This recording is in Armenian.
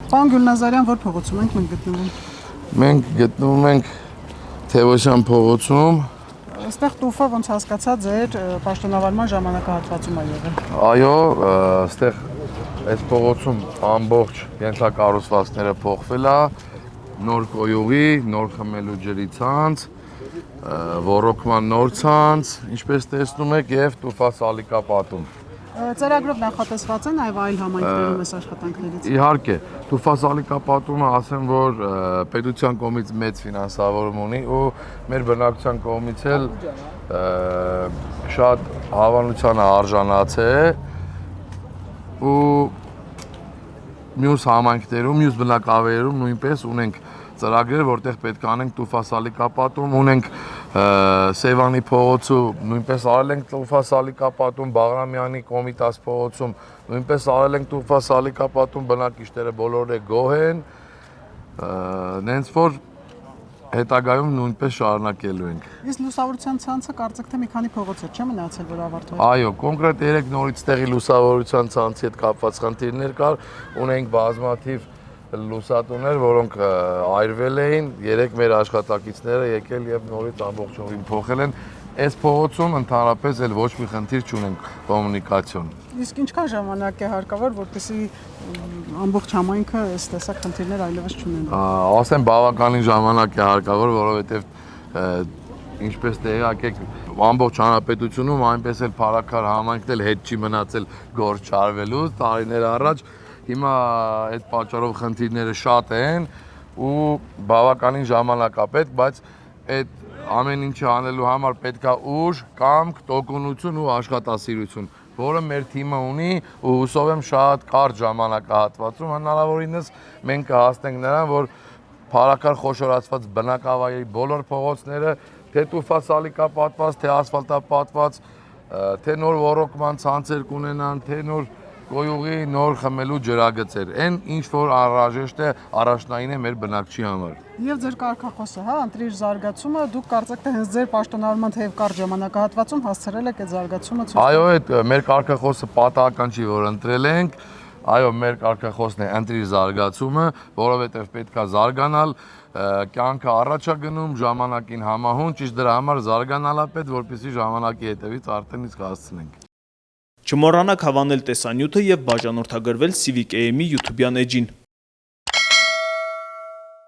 Պարոն Գյուլնազարյան, որ փողոցում ենք մենք գտնվում։ Մենք գտնվում ենք Թևոսյան փողոցում։ Այստեղ տուֆը ոնց հասկացա ձեր պաշտոնավարման ժամանակահատվածում է եղել։ Այո, այստեղ այս փողոցում ամբողջ ենթակառուցվածքները փոխվել է, նոր կոյուղի, նոր խմելու ջրի ցանց, ոռոգման նոր ցանց, ինչպես տեսնում եք, եւ տուֆասալիկապատում։ Ծրագրով նախատեսված են այլ համայնքներում այս աշխատանքներից։ Իհարկե, տուֆասալիկապատումը ասեմ, որ պետության կողմից մեծ ֆինանսավորում ունի ու մեր բնակչության կողմից էլ շատ հավանության արժանացե ու մյուս համայնքներում, մյուս բնակավայրերում նույնպես ունենք ծրագրեր, որտեղ պետք է անենք տուֆասալիկապատում, ունենք Սևանի փողոցում նույնպես արել ենք տուֆասալիկապատում, Բաղրամյանի Կոմիտաս փողոցում նույնպես արել ենք տուֆասալիկապատում, բնակիչները բոլորը գոհ են, նենց որ հետագայում նույնպես շարունակելու ենք։ Իսկ լուսավորության ցանցը կարծեք թե մի քանի փողոցեր չէ մնացել, որ ավարտվել։ Այո, կոնկրետ 3 նորից տեղի լուսավորության ցանցի հետ կապված խնդիրներ կար, ունենք բազմաթիվ լուսատուներ, որոնք այրվել էին, 3 մեր աշխատակիցները եկել եւ նորից ամբողջովին փոխել են։ Այս փողոցում ընդհանրապես էլ ոչ մի խնդիր չունենք կոմունիկացիոն։ Իսկ ինչքան ժամանակ է հարկավոր, որպեսզի ամբողջ համայնքը այս տեսակ խնդիրներ այլևս չունենա։ Ասեմ բավականին ժամանակ է հարկավոր, որովհետեւ ինչպես տեղյակ եք, ամբողջ հանրապետությունում այնպես էլ փառաքար համայնքն էլ հետ չի մնացել գործ չարվելու տարիներ առաջ։ Հիմա այդ պատճառով խնդիրները շատ են ու բավականին ժամանակ է պետք, բայց այդ ամեն ինչը անելու համար պետք է ուժ, կամք, տոկունություն ու աշխատասիրություն, որը մեր թիմը ունի ու հուսով եմ շատ կարճ ժամանակահատվածում հնարավորինս մենք կհասնենք նրան, որ փառաքար խոշորացված բնակավայրի բոլոր փողոցները թե տուֆասալիկապատված, թե ասֆալտապատված, թե նոր ոռոգման ցանցեր կունենան, թե նոր կոյուղի նոր խմելու ջրագծեր, այն ինչ որ անհրաժեշտ է առաջնային է մեր բնակչի համար։ Եվ ձեր կարգախոսը, հա, ընտրիր զարգացումը, դուք կարծեք թե հենց ձեր պաշտոնավարման թեև կարճ ժամանակահատվածում հասցրել եք այդ զարգացումը ցույց տալ։ Այո, այդ մեր կարգախոսը պատահական չի, որ ընտրել ենք։ Այո, մեր կարգախոսն է ընտրիր զարգացումը, որովհետև պետք է զարգանալ, կյանքը առաջ է գնում, ժամանակին համահուն, ճիշտ դրա համար զարգանալա պետք, որպեսզի ժամանակի հետևից արդեն իսկ հասցնենք։ Չմոռանաք հավանել տեսանյութը և բաժանորդագրվել Civic AM-ի YouTube-յան էջին։